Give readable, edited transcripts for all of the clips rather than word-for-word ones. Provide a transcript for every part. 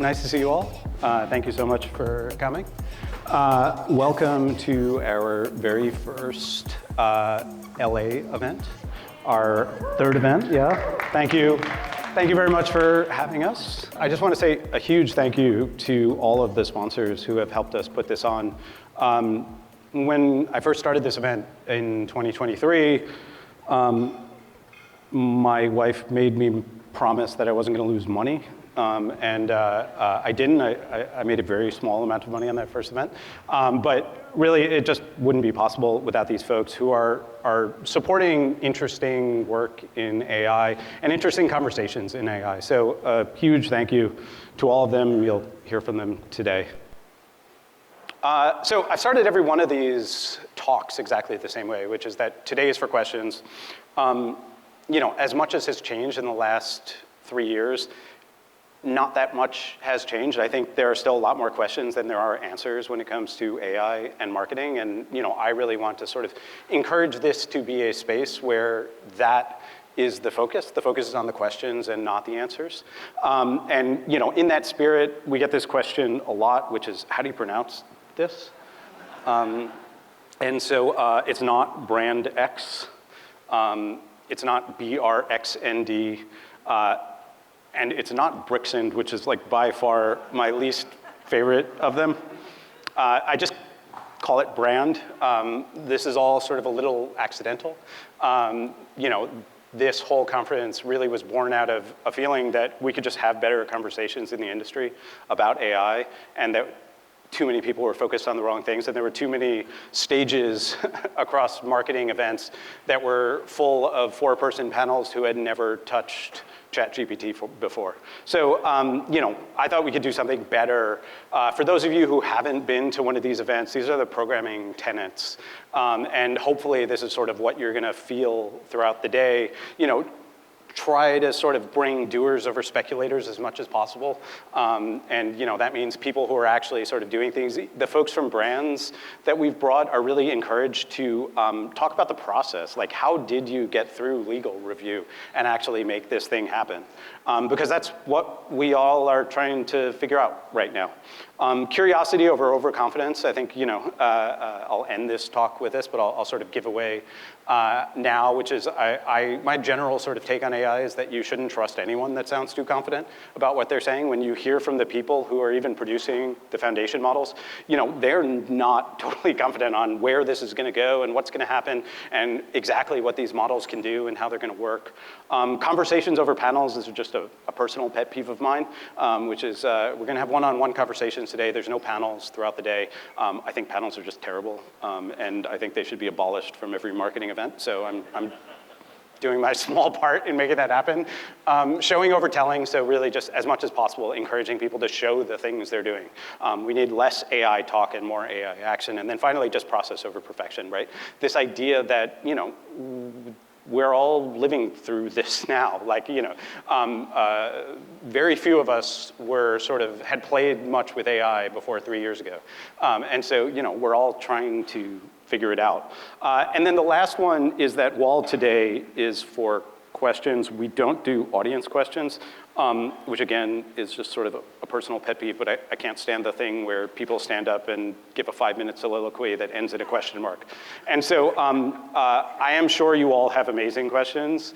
Nice to see you all. Thank you so much for coming. Welcome to our very first LA event, our third event, yeah. Thank you. Thank you very much for having us. I just want to say a huge thank you to all of the sponsors who have helped us put this on. When I first started this event in 2023, my wife made me promise that I wasn't going to lose money. I didn't. I made a very small amount of money on that first event. But really, it just wouldn't be possible without these folks who are supporting interesting work in AI and interesting conversations in AI. So a huge thank you to all of them. You'll hear from them today. So I've started every one of these talks exactly the same way, which is that today is for questions. As much as has changed in the last 3 years, not that much has changed. I think there are still a lot more questions than there are answers when it comes to AI and marketing. And I really want to sort of encourage this to be a space where that is the focus. The focus is on the questions and not the answers. In that spirit, we get this question a lot, which is, how do you pronounce this? It's not brand X. It's not BRXND. And it's not BRXND, which is like by far my least favorite of them. I just call it brand. This is all sort of a little accidental. This whole conference really was born out of a feeling that we could just have better conversations in the industry about AI, and that too many people were focused on the wrong things, and there were too many stages across marketing events that were full of four-person panels who had never touched ChatGPT before. So, I thought we could do something better. For those of you who haven't been to one of these events, these are the programming tenets. And hopefully this is sort of what you're gonna feel throughout the day. Try to sort of bring doers over speculators as much as possible. That means people who are actually sort of doing things. The folks from brands that we've brought are really encouraged to talk about the process. Like, how did you get through legal review and actually make this thing happen? Because that's what we all are trying to figure out right now. Curiosity over overconfidence. I think, I'll end this talk with this, but I'll sort of give away now, which is my general sort of take on AI is that you shouldn't trust anyone that sounds too confident about what they're saying. When you hear from the people who are even producing the foundation models, they're not totally confident on where this is going to go and what's going to happen and exactly what these models can do and how they're going to work. Conversations over panels is just a personal pet peeve of mine, which is we're going to have one-on-one conversations today. There's no panels throughout the day. I think panels are just terrible, and I think they should be abolished from every marketing event. So I'm doing my small part in making that happen. Showing over telling, so really just as much as possible, encouraging people to show the things they're doing. We need less AI talk and more AI action. And then finally, just process over perfection, right? This idea that, we're all living through this now. Like, very few of us had played much with AI before 3 years ago. And so, we're all trying to figure it out. And then the last one is that while today is for questions, we don't do audience questions, which again is just sort of a personal pet peeve, but I can't stand the thing where people stand up and give a 5-minute soliloquy that ends in a question mark. And so I am sure you all have amazing questions.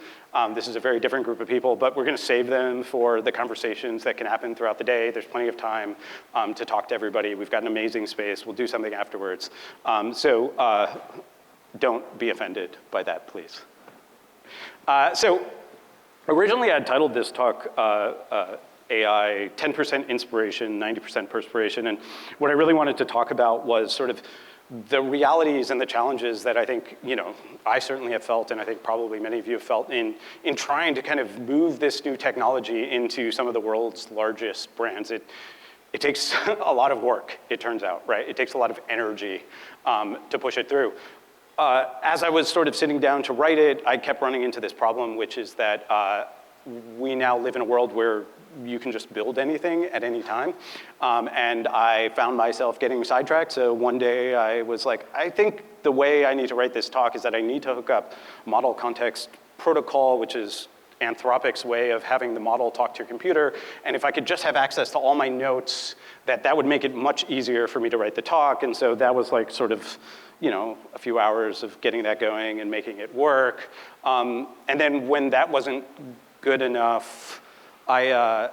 This is a very different group of people, but we're gonna save them for the conversations that can happen throughout the day. There's plenty of time to talk to everybody. We've got an amazing space. We'll do something afterwards. So don't be offended by that, please. So originally I had titled this talk AI 10% inspiration, 90% perspiration. And what I really wanted to talk about was sort of the realities and the challenges that I think, I certainly have felt, and I think probably many of you have felt in trying to kind of move this new technology into some of the world's largest brands. It takes a lot of work, it turns out, right? It takes a lot of energy to push it through. As I was sort of sitting down to write it, I kept running into this problem, which is that we now live in a world where you can just build anything at any time. And I found myself getting sidetracked. So one day I was like, I think the way I need to write this talk is that I need to hook up model context protocol, which is Anthropic's way of having the model talk to your computer, and if I could just have access to all my notes, that would make it much easier for me to write the talk. And so that was like sort of, you know, a few hours of getting that going and making it work. And then when that wasn't good enough, I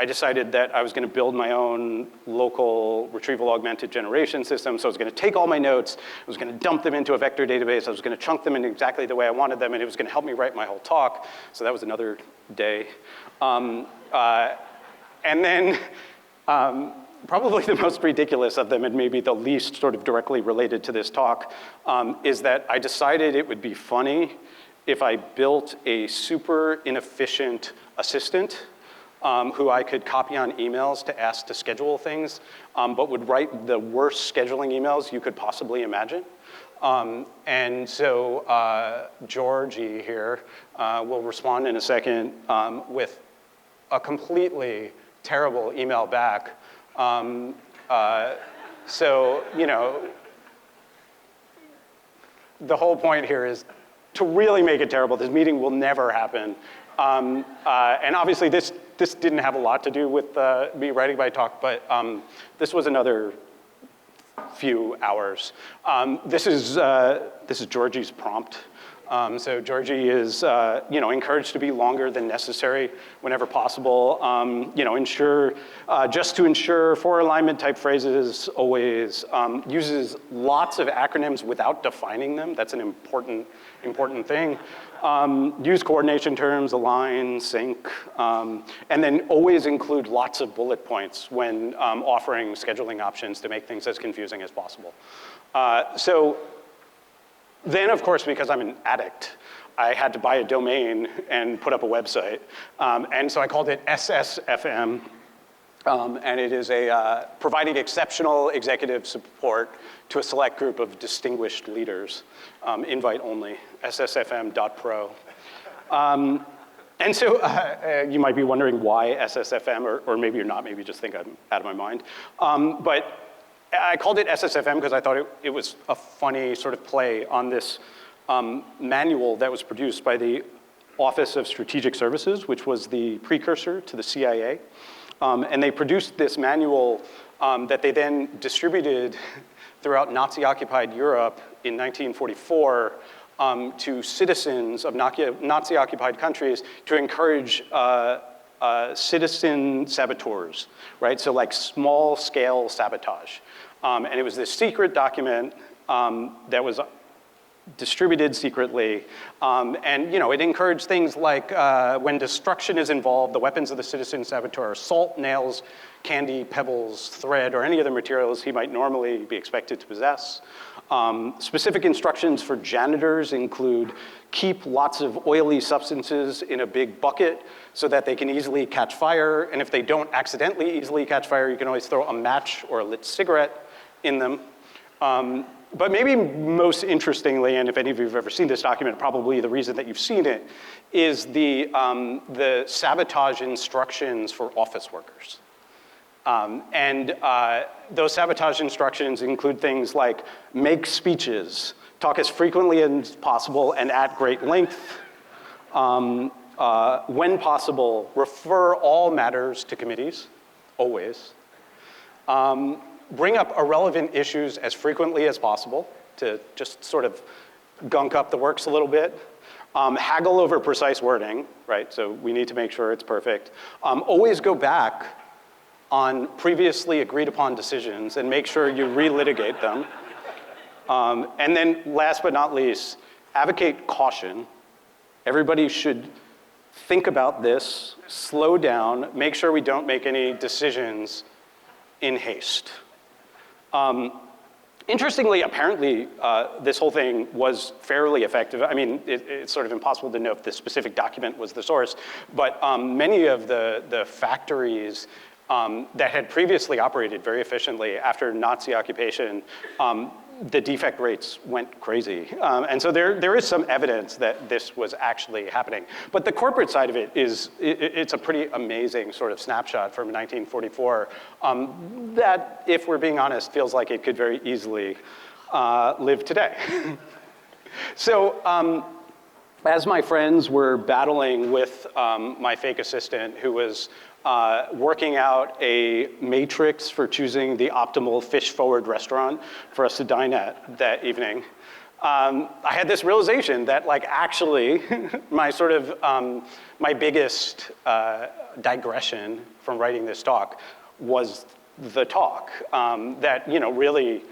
decided that I was going to build my own local retrieval augmented generation system. So I was going to take all my notes, I was going to dump them into a vector database, I was going to chunk them in exactly the way I wanted them, and it was going to help me write my whole talk. So that was another day. And then probably the most ridiculous of them, and maybe the least sort of directly related to this talk, is that I decided it would be funny if I built a super inefficient assistant who I could copy on emails to ask to schedule things, but would write the worst scheduling emails you could possibly imagine. And so Georgie here will respond in a second with a completely terrible email back. So, you know, the whole point here is to really make it terrible. This meeting will never happen. And obviously this didn't have a lot to do with me writing my talk, but this was another few hours. This is Georgie's prompt. So Georgie is, you know, encouraged to be longer than necessary whenever possible. You know, just to ensure for alignment type phrases always, uses lots of acronyms without defining them. That's an important thing. Use coordination terms, align, sync, and then always include lots of bullet points when offering scheduling options to make things as confusing as possible. So then, of course, because I'm an addict, I had to buy a domain and put up a website. And so I called it SSFM. And it is providing exceptional executive support to a select group of distinguished leaders, invite only, ssfm.pro. And so you might be wondering why SSFM, or maybe you're not, maybe you just think I'm out of my mind. But I called it SSFM because I thought it was a funny sort of play on this manual that was produced by the Office of Strategic Services, which was the precursor to the CIA. And they produced this manual that they then distributed throughout Nazi-occupied Europe in 1944 to citizens of Nazi-occupied countries to encourage citizen saboteurs, right? So like small-scale sabotage. And it was this secret document that was distributed secretly. And you know, it encouraged things like when destruction is involved, the weapons of the citizen saboteur are salt, nails, candy, pebbles, thread, or any other materials he might normally be expected to possess. Specific instructions for janitors include keep lots of oily substances in a big bucket so that they can easily catch fire. And if they don't accidentally easily catch fire, you can always throw a match or a lit cigarette in them. But maybe most interestingly, and if any of you have ever seen this document, probably the reason that you've seen it, is the sabotage instructions for office workers. Those sabotage instructions include things like make speeches, talk as frequently as possible and at great length, when possible, refer all matters to committees, always. Bring up irrelevant issues as frequently as possible to just sort of gunk up the works a little bit. Haggle over precise wording, right? So we need to make sure it's perfect. Always go back on previously agreed upon decisions and make sure you relitigate them. And then last but not least, advocate caution. Everybody should think about this, slow down, make sure we don't make any decisions in haste. Interestingly, apparently, this whole thing was fairly effective. I mean, it's sort of impossible to know if this specific document was the source, but many of the factories that had previously operated very efficiently after Nazi occupation, the defect rates went crazy. And so there is some evidence that this was actually happening. But the corporate side of it is, it's a pretty amazing sort of snapshot from 1944 that, if we're being honest, feels like it could very easily live today. So as my friends were battling with my fake assistant who was working out a matrix for choosing the optimal fish-forward restaurant for us to dine at that evening, I had this realization that like actually my sort of, my biggest digression from writing this talk was the talk. That, you know, really,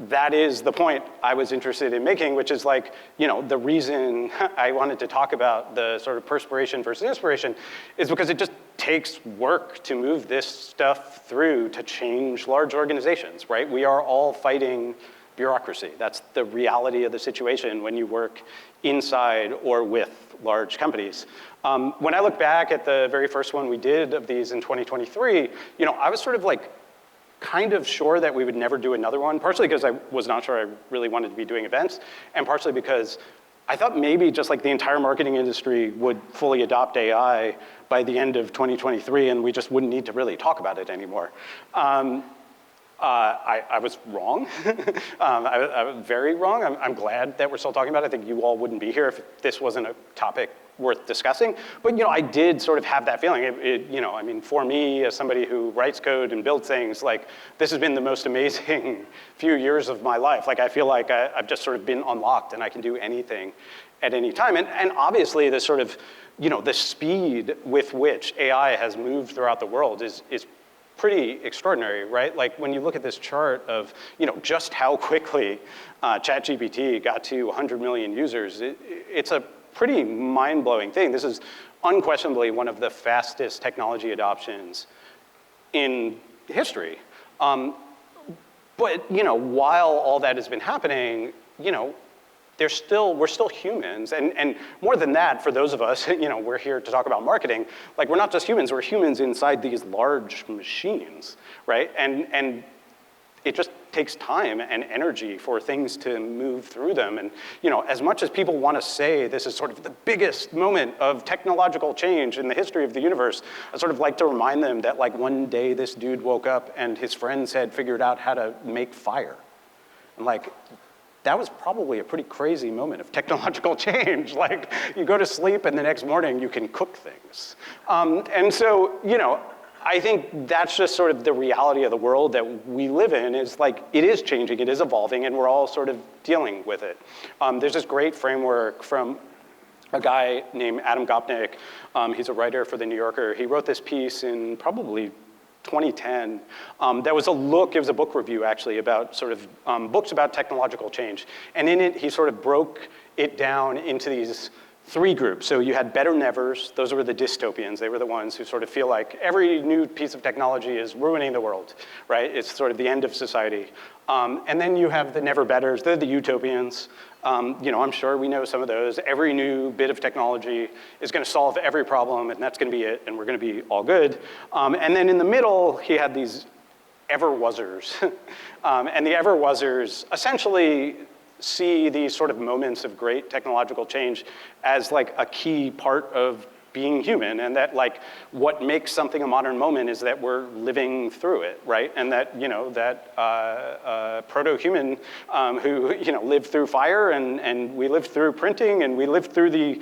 that is the point I was interested in making, which is like, you know, the reason I wanted to talk about the sort of perspiration versus inspiration is because it just takes work to move this stuff through to change large organizations, right? We are all fighting bureaucracy. That's the reality of the situation when you work inside or with large companies. When I look back at the very first one we did of these in 2023, you know, I was sort of like kind of sure that we would never do another one, partially because I was not sure I really wanted to be doing events, and partially because I thought maybe just like the entire marketing industry would fully adopt AI by the end of 2023 and we just wouldn't need to really talk about it anymore. I was wrong. I was very wrong. I'm glad that we're still talking about it. I think you all wouldn't be here if this wasn't a topic worth discussing. But you know, I did sort of have that feeling. You know, I mean, for me, as somebody who writes code and builds things, like this has been the most amazing few years of my life. Like I feel like I've just sort of been unlocked and I can do anything at any time. And obviously the sort of, you know, the speed with which AI has moved throughout the world is pretty extraordinary, right? Like when you look at this chart of, you know, just how quickly ChatGPT got to 100 million users, it's a pretty mind-blowing thing. This is unquestionably one of the fastest technology adoptions in history. But you know, while all that has been happening, you know, we're still humans, and more than that, for those of us, you know, we're here to talk about marketing. Like we're not just humans; we're humans inside these large machines, right? And it just takes time and energy for things to move through them. And you know, as much as people want to say this is sort of the biggest moment of technological change in the history of the universe, I sort of like to remind them that like one day this dude woke up and his friends had figured out how to make fire, and like. That was probably a pretty crazy moment of technological change. Like, you go to sleep and the next morning you can cook things. And so, you know, I think that's just sort of the reality of the world that we live in is like, it is changing, it is evolving, and we're all sort of dealing with it. There's this great framework from a guy named Adam Gopnik. He's a writer for The New Yorker. He wrote this piece in probably 2010. That was it was a book review actually about sort of books about technological change. And in it, he sort of broke it down into these three groups. So you had better nevers, those were the dystopians. They were the ones who sort of feel like every new piece of technology is ruining the world, right? It's sort of the end of society. And then you have the never betters, they're the utopians. You know, I'm sure we know some of those. Every new bit of technology is going to solve every problem, and that's going to be it, and we're going to be all good. And then in the middle, he had these ever-wasers. And the ever-wasers essentially see these sort of moments of great technological change as like a key part of being human, and that like what makes something a modern moment is that we're living through it, right? And that, you know, that proto-human who, you know, lived through fire, and we lived through printing, and we lived through the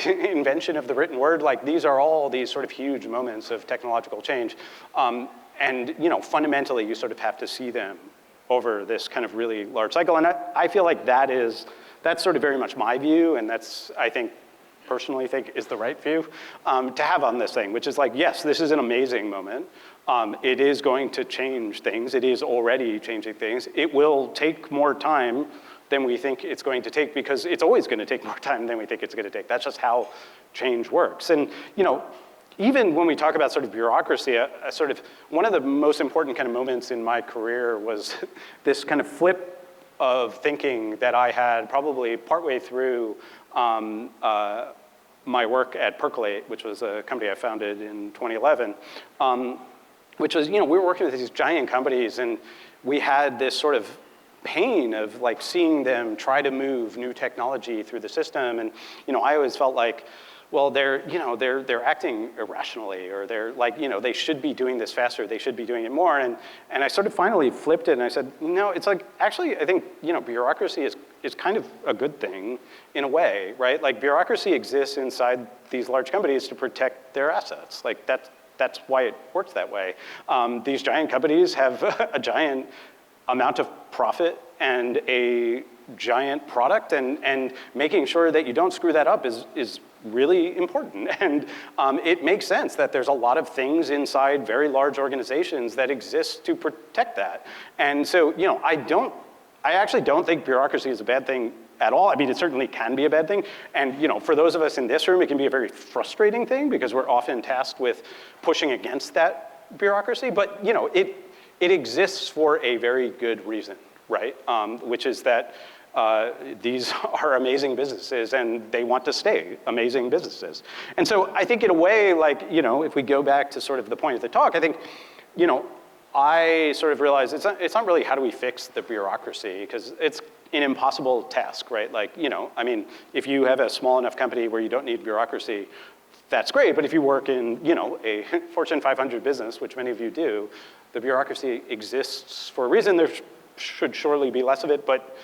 invention of the written word. Like these are all these sort of huge moments of technological change. And, you know, fundamentally you sort of have to see them over this kind of really large cycle. And I feel like that's sort of very much my view, and that's, I think, personally think is the right view to have on this thing, which is like, yes, this is an amazing moment. It is going to change things. It is already changing things. It will take more time than we think it's going to take, because it's always going to take more time than we think it's going to take. That's just how change works. And, you know, even when we talk about sort of bureaucracy, sort of one of the most important kind of moments in my career was this kind of flip of thinking that I had probably partway through my work at Percolate, which was a company I founded in 2011, which was, you know, we were working with these giant companies, and we had this sort of pain of like seeing them try to move new technology through the system. And, you know, I always felt like, well, they're acting irrationally, or they're like, they should be doing this faster, they should be doing it more. And I sort of finally flipped it and I said, no, it's like, actually, I think, bureaucracy is kind of a good thing in a way, right? Like bureaucracy exists inside these large companies to protect their assets. Like that's why it works that way. These giant companies have a giant amount of profit and a giant product, and making sure that you don't screw that up is really important. And it makes sense that there's a lot of things inside very large organizations that exist to protect that. And so, I actually don't think bureaucracy is a bad thing at all. I mean, it certainly can be a bad thing. And for those of us in this room, it can be a very frustrating thing because we're often tasked with pushing against that bureaucracy. But it exists for a very good reason, right? Which is that these are amazing businesses and they want to stay amazing businesses. And so I think in a way, like, if we go back to sort of the point of the talk, I think, I sort of realized it's not really how do we fix the bureaucracy, because it's an impossible task, right? Like, I mean, if you have a small enough company where you don't need bureaucracy, that's great. But if you work in, a Fortune 500 business, which many of you do, the bureaucracy exists for a reason. There should surely be less of it, but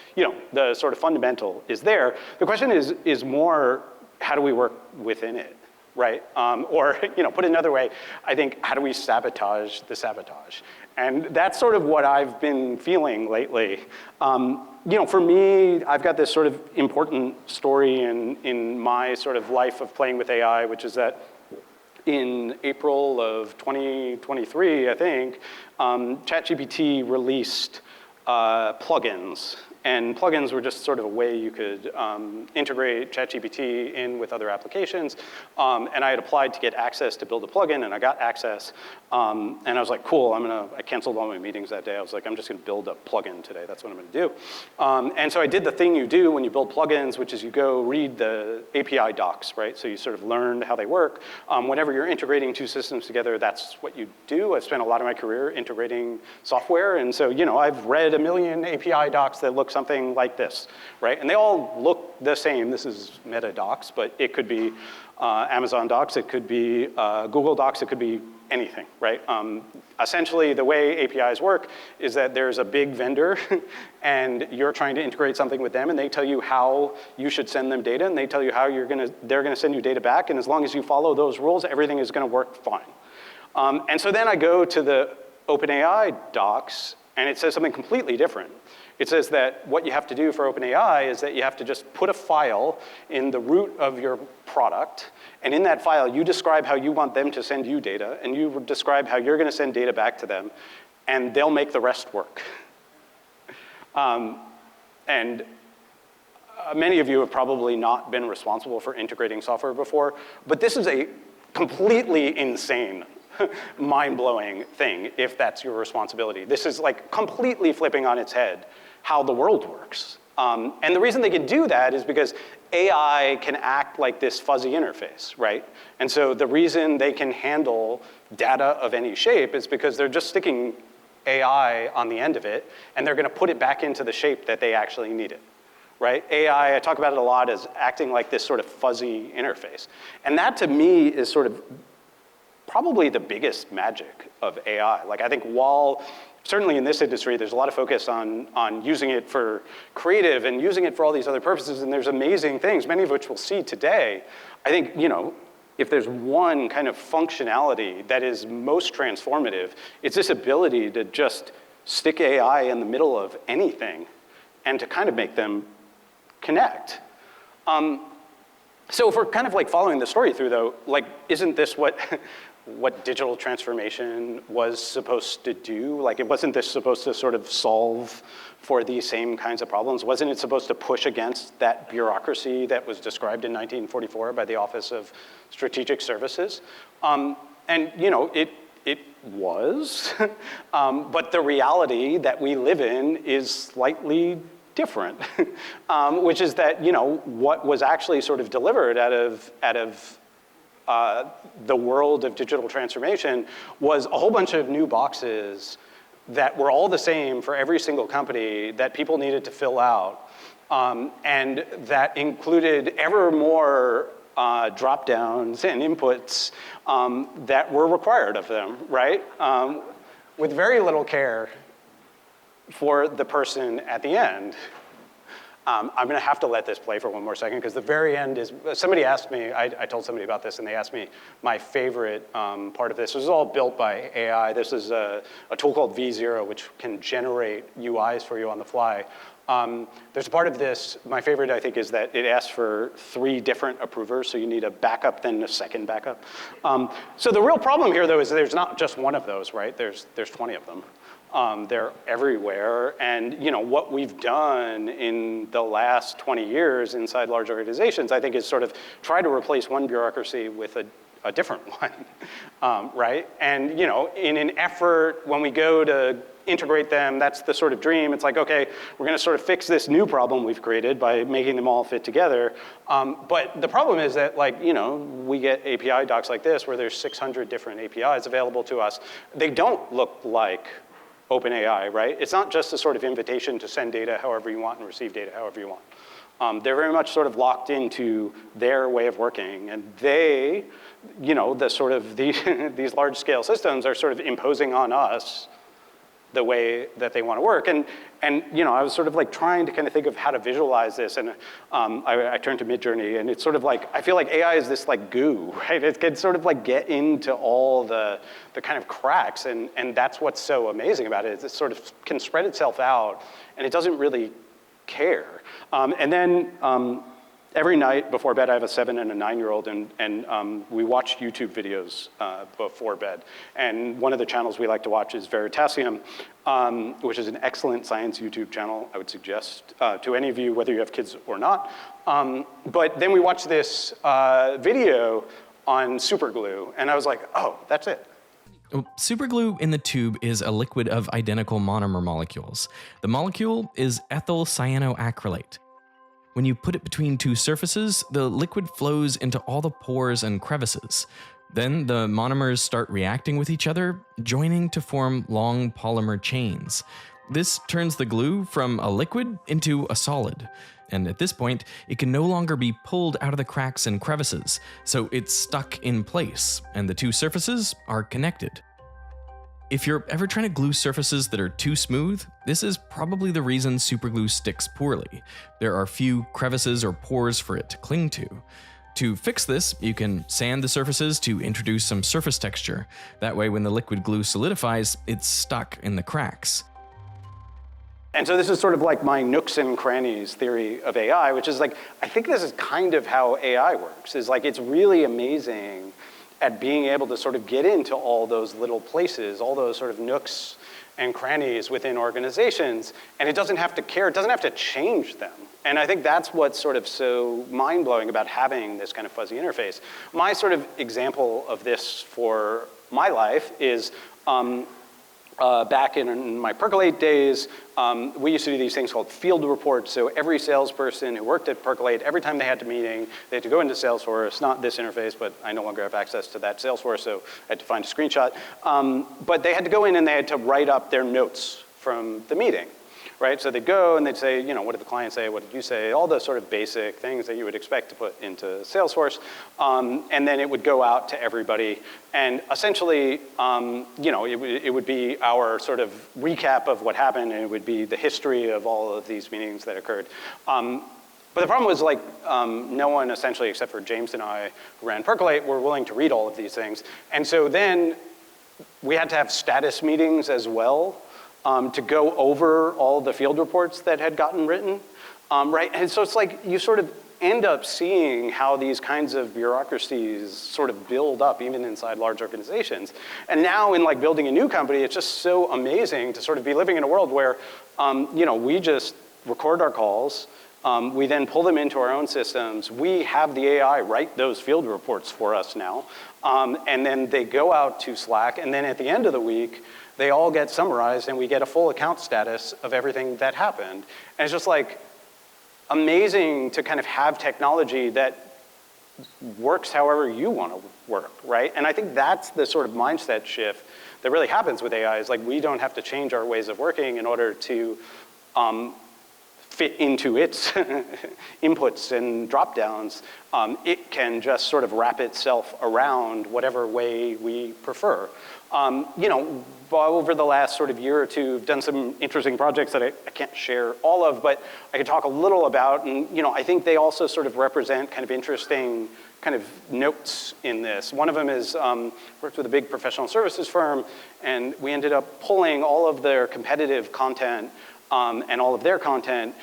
the sort of fundamental is there. The question is more, how do we work within it, right? Or put another way, I think, how do we sabotage the sabotage? And that's sort of what I've been feeling lately. For me, I've got this sort of important story in my sort of life of playing with AI, which is that in April of 2023, I think, ChatGPT released plugins. And plugins were just sort of a way you could integrate ChatGPT in with other applications. And I had applied to get access to build a plugin, and I got access. And I was like, cool, I canceled all my meetings that day. I was like, I'm just gonna build a plugin today. That's what I'm gonna do. And so I did the thing you do when you build plugins, which is you go read the API docs, right? So you sort of learn how they work. Whenever you're integrating two systems together, that's what you do. I've spent a lot of my career integrating software. And so, I've read a million API docs that look something like this, right? And they all look the same. This is Meta Docs, but it could be Amazon Docs, it could be Google Docs, it could be anything, right? Essentially, the way APIs work is that there's a big vendor and you're trying to integrate something with them, and they tell you how you should send them data, and they tell you how they're gonna send you data back, and as long as you follow those rules, everything is gonna work fine. And so then I go to the OpenAI docs, and it says something completely different. It says that what you have to do for OpenAI is that you have to just put a file in the root of your product, and in that file, you describe how you want them to send you data, and you describe how you're gonna send data back to them, and they'll make the rest work. And many of you have probably not been responsible for integrating software before, but this is a completely insane, mind-blowing thing if that's your responsibility. This is like completely flipping on its head how the world works. And the reason they can do that is because AI can act like this fuzzy interface, right? And so the reason they can handle data of any shape is because they're just sticking AI on the end of it, and they're gonna put it back into the shape that they actually need it, right? AI, I talk about it a lot, as acting like this sort of fuzzy interface. And that to me is sort of probably the biggest magic of AI. Like I think while, certainly in this industry, there's a lot of focus on using it for creative and using it for all these other purposes, and there's amazing things, many of which we'll see today. I think, if there's one kind of functionality that is most transformative, it's this ability to just stick AI in the middle of anything and to kind of make them connect. So if we're kind of like following the story through though, like, isn't this what digital transformation was supposed to do? Like, wasn't this supposed to sort of solve for these same kinds of problems? Wasn't it supposed to push against that bureaucracy that was described in 1944 by the Office of Strategic Services? And it was, but the reality that we live in is slightly different, which is that, what was actually sort of delivered out of the world of digital transformation was a whole bunch of new boxes that were all the same for every single company that people needed to fill out, and that included ever more drop-downs and inputs that were required of them, right? With very little care for the person at the end. I'm going to have to let this play for one more second because the very end is, somebody asked me, I told somebody about this and they asked me my favorite part of this. This is all built by AI. This is a tool called V0 which can generate UIs for you on the fly. There's a part of this, my favorite I think is that it asks for 3 different approvers, so you need a backup, then a second backup. So the real problem here though is there's not just one of those, right? There's 20 of them. They're everywhere, and what we've done in the last 20 years inside large organizations, I think, is sort of try to replace one bureaucracy with a different one, right? And in an effort, when we go to integrate them, that's the sort of dream. It's like, okay, we're going to sort of fix this new problem we've created by making them all fit together. But the problem is that, we get API docs like this where there's 600 different APIs available to us. They don't look like OpenAI, right? It's not just a sort of invitation to send data however you want and receive data however you want. They're very much sort of locked into their way of working, and they, these large-scale systems are sort of imposing on us the way that they want to work. And I was sort of trying to kind of think of how to visualize this, and I turned to Midjourney, and it's sort of I feel like AI is this goo, right? It can sort of get into all the kind of cracks, and that's what's so amazing about it, is it sort of can spread itself out, and it doesn't really care. And then every night before bed, I have a 7- and a 9-year-old, and we watch YouTube videos before bed. And one of the channels we like to watch is Veritasium, which is an excellent science YouTube channel, I would suggest to any of you, whether you have kids or not. But then we watched this video on superglue, and I was like, oh, that's it. Superglue in the tube is a liquid of identical monomer molecules. The molecule is ethyl cyanoacrylate. When you put it between 2 surfaces, the liquid flows into all the pores and crevices. Then the monomers start reacting with each other, joining to form long polymer chains. This turns the glue from a liquid into a solid. And at this point, it can no longer be pulled out of the cracks and crevices, so it's stuck in place, and the 2 surfaces are connected. If you're ever trying to glue surfaces that are too smooth, this is probably the reason superglue sticks poorly. There are few crevices or pores for it to cling to. To fix this, you can sand the surfaces to introduce some surface texture. That way, when the liquid glue solidifies, it's stuck in the cracks. And so this is sort of my nooks and crannies theory of AI, which is I think this is kind of how AI works, is it's really amazing at being able to sort of get into all those little places, all those sort of nooks and crannies within organizations, and it doesn't have to care, it doesn't have to change them. And I think that's what's sort of so mind-blowing about having this kind of fuzzy interface. My sort of example of this for my life is back in my Percolate days, we used to do these things called field reports. So every salesperson who worked at Percolate, every time they had a meeting, they had to go into Salesforce, not this interface, but I no longer have access to that Salesforce, so I had to find a screenshot. But they had to go in and they had to write up their notes from the meeting, right? So they'd go and they'd say, what did the client say? What did you say? All those sort of basic things that you would expect to put into Salesforce. And then it would go out to everybody. And essentially, it would be our sort of recap of what happened, and it would be the history of all of these meetings that occurred. But the problem was no one essentially, except for James and I, who ran Percolate, were willing to read all of these things. And so then we had to have status meetings as well, to go over all the field reports that had gotten written, right? And so it's you sort of end up seeing how these kinds of bureaucracies sort of build up even inside large organizations. And now in building a new company, it's just so amazing to sort of be living in a world where, we just record our calls, we then pull them into our own systems. We have the AI write those field reports for us now, and then they go out to Slack, and then at the end of the week, they all get summarized and we get a full account status of everything that happened. And it's just amazing to kind of have technology that works however you want to work, right? And I think that's the sort of mindset shift that really happens with AI, is we don't have to change our ways of working in order to fit into its inputs and drop-downs, it can just sort of wrap itself around whatever way we prefer. You know, over the last sort of year or two, I've done some interesting projects that I can't share all of, but I could talk a little about, and you know, I think they also sort of represent kind of interesting kind of notes in this. One of them is, worked with a big professional services firm, and we ended up pulling all of their competitive content and all of their content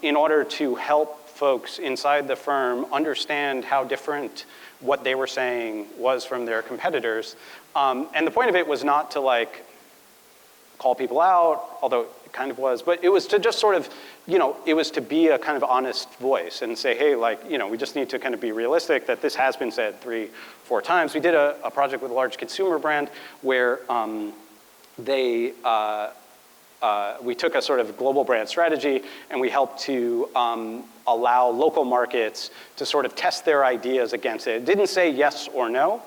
in order to help folks inside the firm understand how different what they were saying was from their competitors. And the point of it was not to like call people out, although it kind of was, but it was to just sort of, you know, it was to be a kind of honest voice and say, hey, like, you know, we just need to kind of be realistic that this has been said 3-4 times. We did a project with a large consumer brand where we took a sort of global brand strategy and we helped to allow local markets to sort of test their ideas against it. It didn't say yes or no.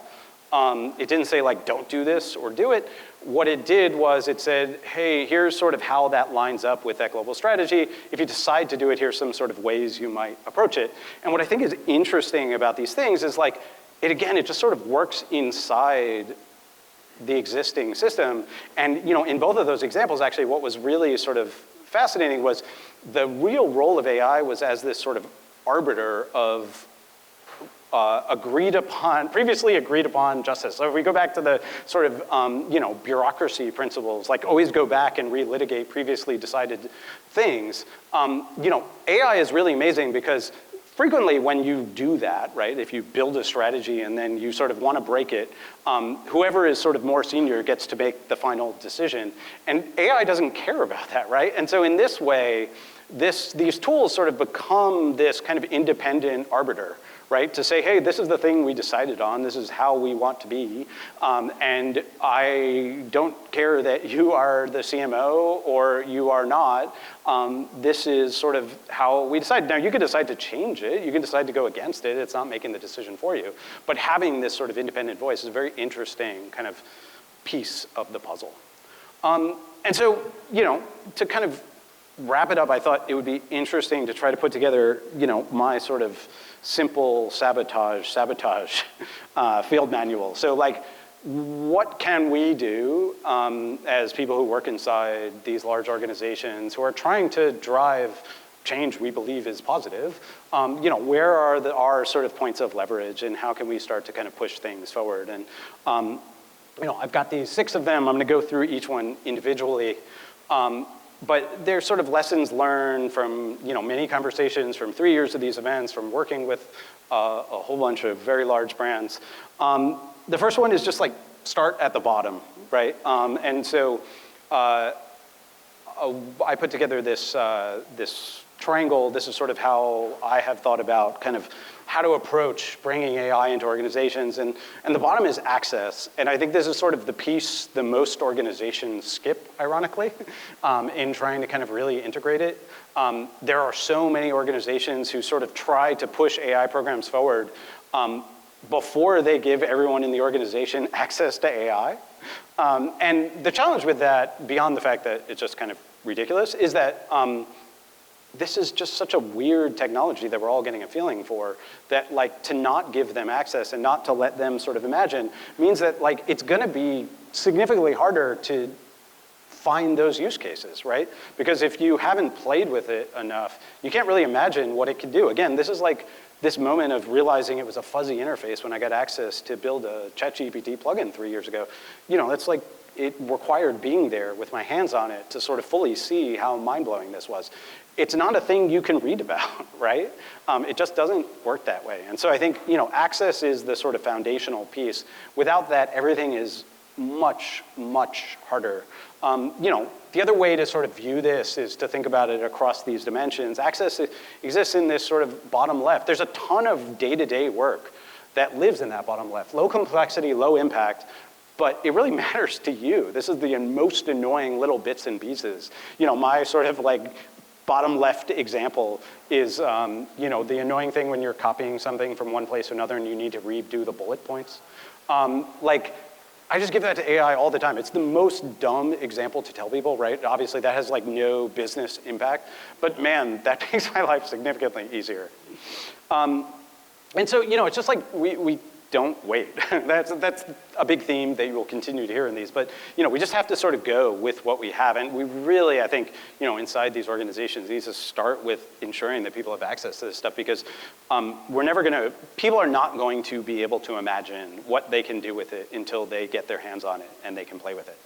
It didn't say like, don't do this or do it. What it did was it said, hey, here's sort of how that lines up with that global strategy. If you decide to do it, here's some sort of ways you might approach it. And what I think is interesting about these things is like, it just sort of works inside the existing system. And you know, in both of those examples, actually, what was really sort of fascinating was the real role of AI was as this sort of arbiter of previously agreed upon justice. So if we go back to the sort of, you know, bureaucracy principles, like always go back and relitigate previously decided things, you know, AI is really amazing because frequently when you do that, right, if you build a strategy and then you sort of want to break it, whoever is sort of more senior gets to make the final decision. And AI doesn't care about that, right? And so in this way, these tools sort of become this kind of independent arbiter, right? To say, hey, this is the thing we decided on, this is how we want to be, and I don't care that you are the CMO or you are not, this is sort of how we decide. Now, you could decide to change it, you can decide to go against it, it's not making the decision for you, but having this sort of independent voice is a very interesting kind of piece of the puzzle. And so, you know, to kind of wrap it up, I thought it would be interesting to try to put together, you know, my sort of simple sabotage field manual. So like, what can we do as people who work inside these large organizations who are trying to drive change we believe is positive? You know, where are our sort of points of leverage and how can we start to kind of push things forward? And you know, I've got these 6 of them. I'm gonna go through each one individually. But there's sort of lessons learned from, you know, many conversations from 3 years of these events, from working with a whole bunch of very large brands. The first one is just like start at the bottom, right? And so I put together this triangle. This is sort of how I have thought about kind of how to approach bringing AI into organizations. And the bottom is access. And I think this is sort of the piece the most organizations skip, ironically, in trying to kind of really integrate it. There are so many organizations who sort of try to push AI programs forward before they give everyone in the organization access to AI. And the challenge with that, beyond the fact that it's just kind of ridiculous, is that this is just such a weird technology that we're all getting a feeling for, that like to not give them access and not to let them sort of imagine means that like it's gonna be significantly harder to find those use cases, right? Because if you haven't played with it enough, you can't really imagine what it could do. Again, this is like this moment of realizing it was a fuzzy interface when I got access to build a ChatGPT plugin 3 years ago. You know, it's like, it required being there with my hands on it to sort of fully see how mind-blowing this was. It's not a thing you can read about, right? It just doesn't work that way. And so I think, you know, access is the sort of foundational piece. Without that, everything is much, much harder. You know, the other way to sort of view this is to think about it across these dimensions. Access exists in this sort of bottom left. There's a ton of day-to-day work that lives in that bottom left. Low complexity, low impact, but it really matters to you. This is the most annoying little bits and pieces. You know, my sort of like bottom left example is, you know, the annoying thing when you're copying something from one place to another and you need to redo the bullet points. Like, I just give that to AI all the time. It's the most dumb example to tell people, right? Obviously, that has like no business impact, but man, that makes my life significantly easier. And so, it's just like we don't wait. That's a big theme that you will continue to hear in these, but we just have to sort of go with what we have. And we really, I think, inside these organizations, need to start with ensuring that people have access to this stuff, because people are not going to be able to imagine what they can do with it until they get their hands on it and they can play with it.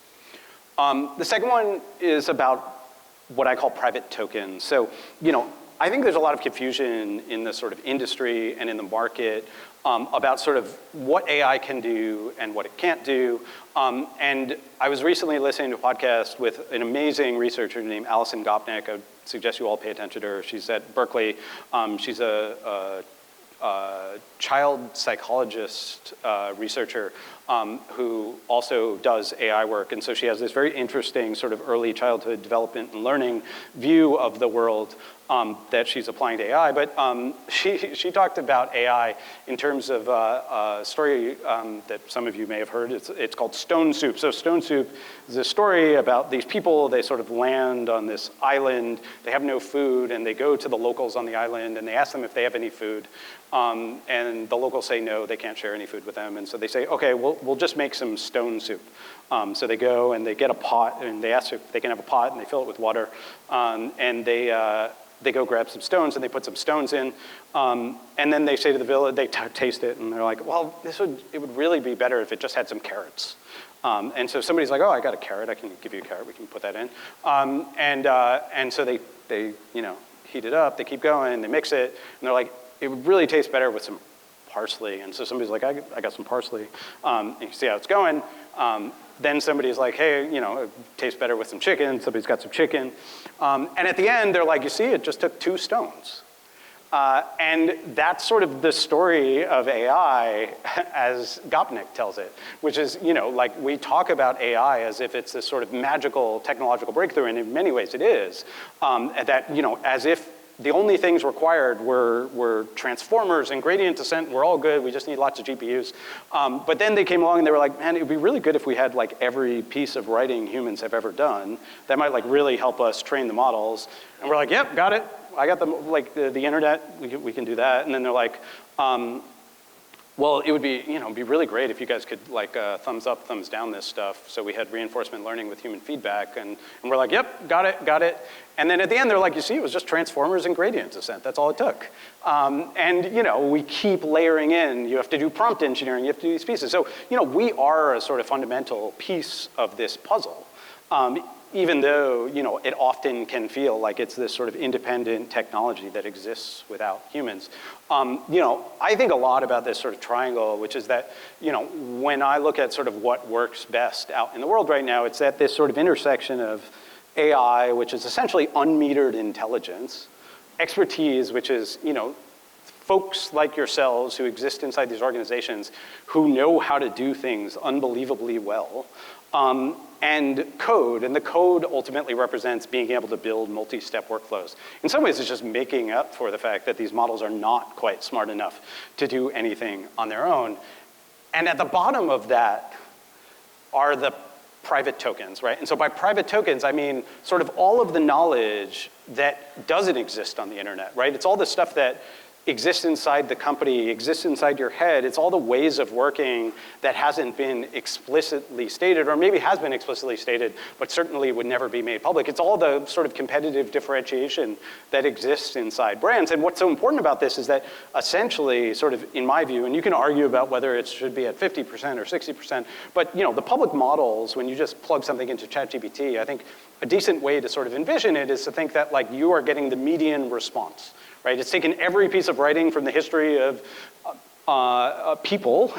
The second one is about what I call private tokens. So, I think there's a lot of confusion in the sort of industry and in the market about sort of what AI can do and what it can't do. And I was recently listening to a podcast with an amazing researcher named Alison Gopnik. I would suggest you all pay attention to her. She's at Berkeley. She's a child psychologist researcher who also does AI work. And so she has this very interesting sort of early childhood development and learning view of the world that she's applying to AI. But she talked about AI in terms of a story that some of you may have heard. It's called Stone Soup. So Stone Soup is a story about these people. They sort of land on this island. They have no food, and they go to the locals on the island, and they ask them if they have any food. And the locals say no, they can't share any food with them. And so they say, okay, we'll just make some stone soup. So they go and they get a pot, and they ask if they can have a pot, and they fill it with water. And they go grab some stones, and they put some stones in. And then they say to the village, they taste it, and they're like, well, it would really be better if it just had some carrots. And so somebody's like, oh, I got a carrot. I can give you a carrot. We can put that in. And so they heat it up. They keep going. They mix it. And they're like, it would really taste better with some parsley. And so somebody's like, I got some parsley. And you see how it's going. Then somebody's like, hey, it tastes better with some chicken. Somebody's got some chicken. And at the end, they're like, you see, it just took 2 stones. And that's sort of the story of AI as Gopnik tells it, which is, like we talk about AI as if it's this sort of magical technological breakthrough, and in many ways it is, that, as if the only things required were transformers and gradient descent. We're all good. We just need lots of GPUs. But then they came along and they were like, man, it would be really good if we had like every piece of writing humans have ever done. That might like really help us train the models. And we're like, yep, got it. I got the internet. We can do that. And then they're like, well, it would be, be really great if you guys could like thumbs up, thumbs down this stuff. So we had reinforcement learning with human feedback, and we're like, yep, got it. And then at the end, they're like, you see, it was just transformers and gradient descent. That's all it took. And we keep layering in. You have to do prompt engineering. You have to do these pieces. So we are a sort of fundamental piece of this puzzle. Even though, it often can feel like it's this sort of independent technology that exists without humans. I think a lot about this sort of triangle, which is that, when I look at sort of what works best out in the world right now, it's at this sort of intersection of AI, which is essentially unmetered intelligence, expertise, which is, folks like yourselves who exist inside these organizations who know how to do things unbelievably well, and code. And the code ultimately represents being able to build multi-step workflows. In some ways, it's just making up for the fact that these models are not quite smart enough to do anything on their own. And at the bottom of that are the private tokens, right? And so by private tokens, I mean sort of all of the knowledge that doesn't exist on the internet, right? It's all the stuff that exists inside the company, exists inside your head. It's all the ways of working that hasn't been explicitly stated, or maybe has been explicitly stated, but certainly would never be made public. It's all the sort of competitive differentiation that exists inside brands. And what's so important about this is that essentially, sort of in my view, and you can argue about whether it should be at 50% or 60%, but the public models, when you just plug something into ChatGPT, I think a decent way to sort of envision it is to think that like you are getting the median response. Right? It's taken every piece of writing from the history of people,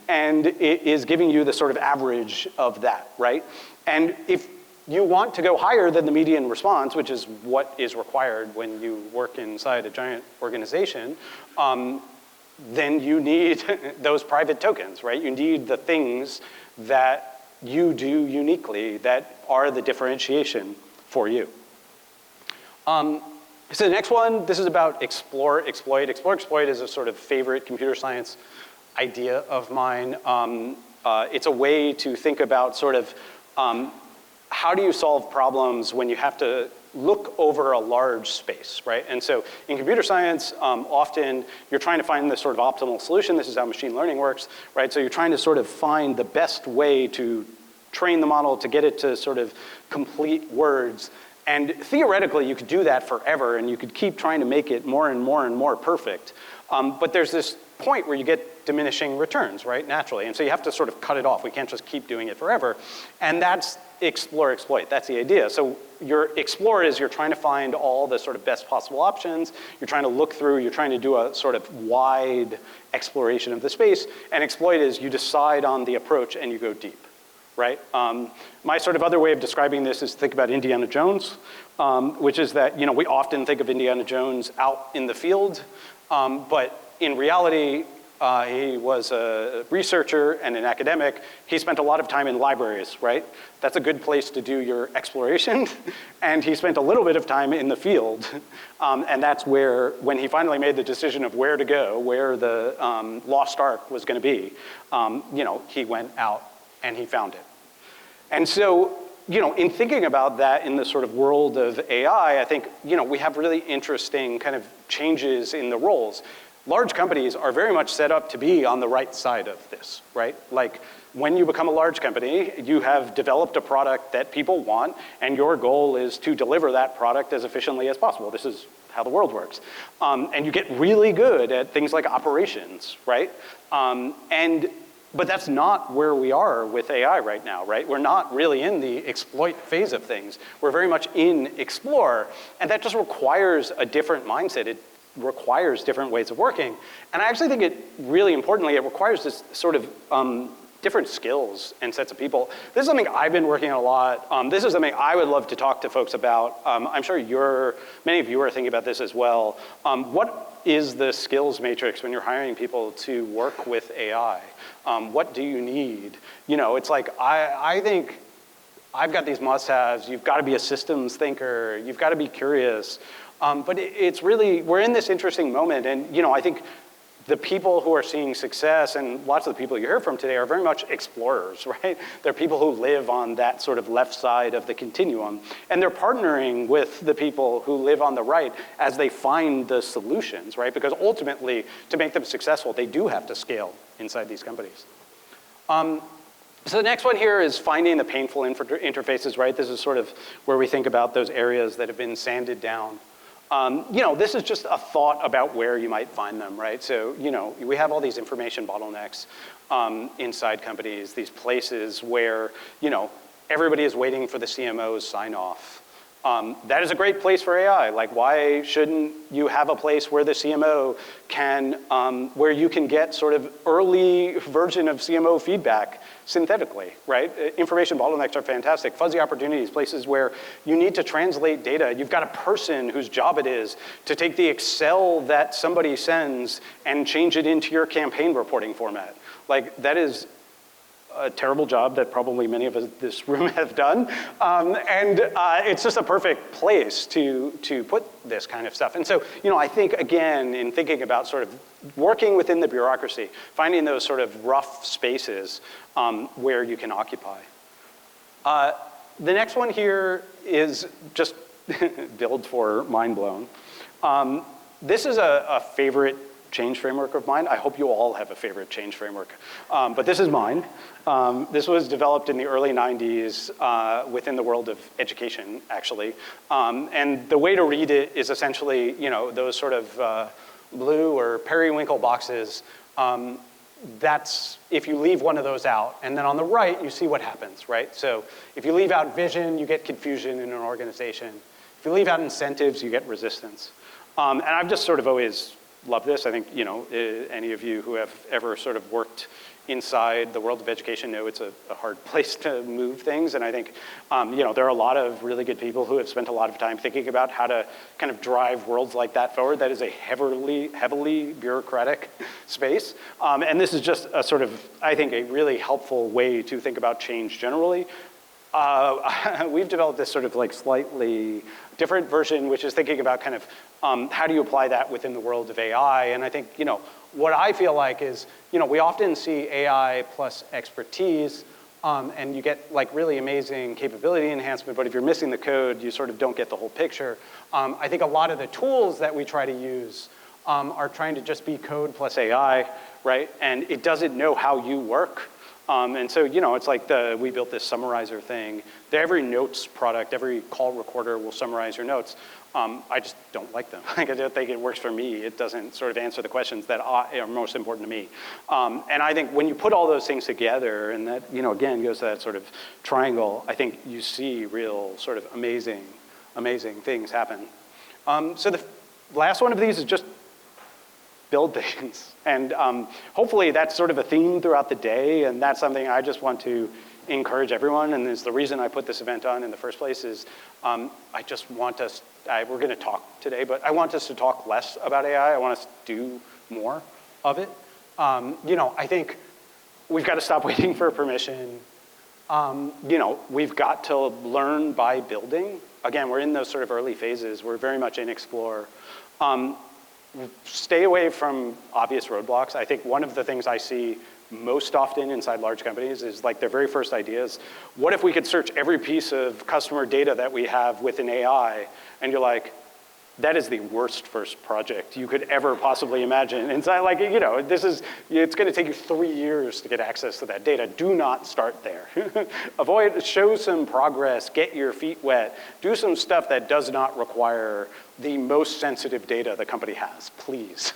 and it is giving you the sort of average of that, right? And if you want to go higher than the median response, which is what is required when you work inside a giant organization, then you need those private tokens, right? You need the things that you do uniquely that are the differentiation for you. So the next one, this is about explore, exploit. Explore, exploit is a sort of favorite computer science idea of mine. it's a way to think about sort of how do you solve problems when you have to look over a large space, right? And so in computer science, often you're trying to find the sort of optimal solution. This is how machine learning works, right? So you're trying to sort of find the best way to train the model to get it to sort of complete words. And theoretically, you could do that forever, and you could keep trying to make it more and more and more perfect. But there's this point where you get diminishing returns, right, naturally. And so you have to sort of cut it off. We can't just keep doing it forever. And that's explore, exploit. That's the idea. So your explore is you're trying to find all the sort of best possible options. You're trying to look through. You're trying to do a sort of wide exploration of the space. And exploit is you decide on the approach and you go deep, right? My sort of other way of describing this is to think about Indiana Jones, which is that, we often think of Indiana Jones out in the field, but in reality, he was a researcher and an academic. He spent a lot of time in libraries, right? That's a good place to do your exploration. And he spent a little bit of time in the field. And that's where, when he finally made the decision of where to go, where the Lost Ark was going to be, he went out and he found it. And so, in thinking about that in the sort of world of AI, I think, we have really interesting kind of changes in the roles. Large companies are very much set up to be on the right side of this, right? Like, when you become a large company, you have developed a product that people want, and your goal is to deliver that product as efficiently as possible. This is how the world works. And you get really good at things like operations, right? But that's not where we are with AI right now, right? We're not really in the exploit phase of things. We're very much in explore, and that just requires a different mindset. It requires different ways of working. And I actually think really importantly, it requires this sort of different skills and sets of people. This is something I've been working on a lot. This is something I would love to talk to folks about. I'm sure many of you are thinking about this as well. What is the skills matrix when you're hiring people to work with AI? What do you need? It's like, I think I've got these must-haves. You've got to be a systems thinker. You've got to be curious. But it's really, we're in this interesting moment, and I think the people who are seeing success, and lots of the people you hear from today, are very much explorers, right? They're people who live on that sort of left side of the continuum, and they're partnering with the people who live on the right as they find the solutions, right? Because ultimately, to make them successful, they do have to scale inside these companies. So the next one here is finding the painful interfaces, right? This is sort of where we think about those areas that have been sanded down. This is just a thought about where you might find them, right? So, we have all these information bottlenecks inside companies, these places where, everybody is waiting for the CMO's sign off. That is a great place for AI. Like, why shouldn't you have a place where the CMO can, where you can get sort of early version of CMO feedback synthetically, right? Information bottlenecks are fantastic. Fuzzy opportunities, places where you need to translate data. You've got a person whose job it is to take the Excel that somebody sends and change it into your campaign reporting format. Like, that is a terrible job that probably many of us in this room have done. It's just a perfect place to put this kind of stuff. And so, I think, again, in thinking about sort of working within the bureaucracy, finding those sort of rough spaces where you can occupy. The next one here is just build for mind blown. This is a favorite change framework of mine. I hope you all have a favorite change framework, but this is mine. This was developed in the early 90s within the world of education, actually. And the way to read it is essentially, those sort of blue or periwinkle boxes. That's if you leave one of those out. And then on the right, you see what happens, right? So if you leave out vision, you get confusion in an organization. If you leave out incentives, you get resistance. And I've just sort of always loved this. I think, any of you who have ever sort of worked inside the world of education know it's a hard place to move things. And I think, there are a lot of really good people who have spent a lot of time thinking about how to kind of drive worlds like that forward. That is a heavily bureaucratic space. And this is just a sort of, I think, a really helpful way to think about change generally. We've developed this sort of like slightly different version, which is thinking about kind of how do you apply that within the world of AI? And I think, what I feel like is, we often see AI plus expertise, and you get like really amazing capability enhancement, but if you're missing the code, you sort of don't get the whole picture. I think a lot of the tools that we try to use are trying to just be code plus AI, right? And it doesn't know how you work. And so, it's like we built this summarizer thing. Every notes product, every call recorder will summarize your notes. I just don't like them. I don't think it works for me. It doesn't sort of answer the questions that are most important to me. And I think when you put all those things together, and that, again, goes to that sort of triangle, I think you see real sort of amazing things happen. So the last one of these is just build things. And hopefully that's sort of a theme throughout the day, and that's something I just want to encourage everyone, and is the reason I put this event on in the first place is I just want us, we're gonna talk today, but I want us to talk less about AI. I want us to do more of it. I think we've got to stop waiting for permission. We've got to learn by building. Again, we're in those sort of early phases. We're very much in explore. Stay away from obvious roadblocks. I think one of the things I see most often inside large companies is like their very first ideas. What if we could search every piece of customer data that we have with an AI? And you're like, that is the worst first project you could ever possibly imagine. And so like, it's gonna take you 3 years to get access to that data. Do not start there. Show some progress, get your feet wet, do some stuff that does not require the most sensitive data the company has, please.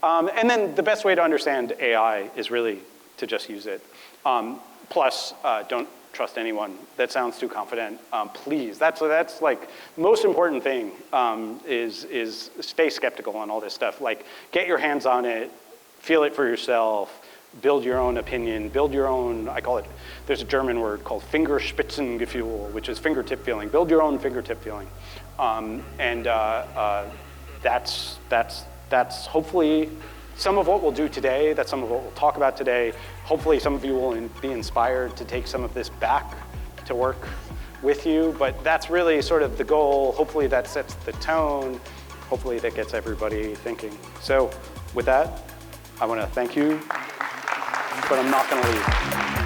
And then the best way to understand AI is really to just use it. Plus, don't trust anyone that sounds too confident. Please, that's like most important thing is stay skeptical on all this stuff. Like get your hands on it, feel it for yourself, build your own opinion, build your own, I call it, there's a German word called Fingerspitzengefühl, which is fingertip feeling. Build your own fingertip feeling. That's hopefully some of what we'll do today, that's some of what we'll talk about today. Hopefully some of you will be inspired to take some of this back to work with you, but that's really sort of the goal. Hopefully that sets the tone. Hopefully that gets everybody thinking. So with that, I want to thank you, but I'm not going to leave.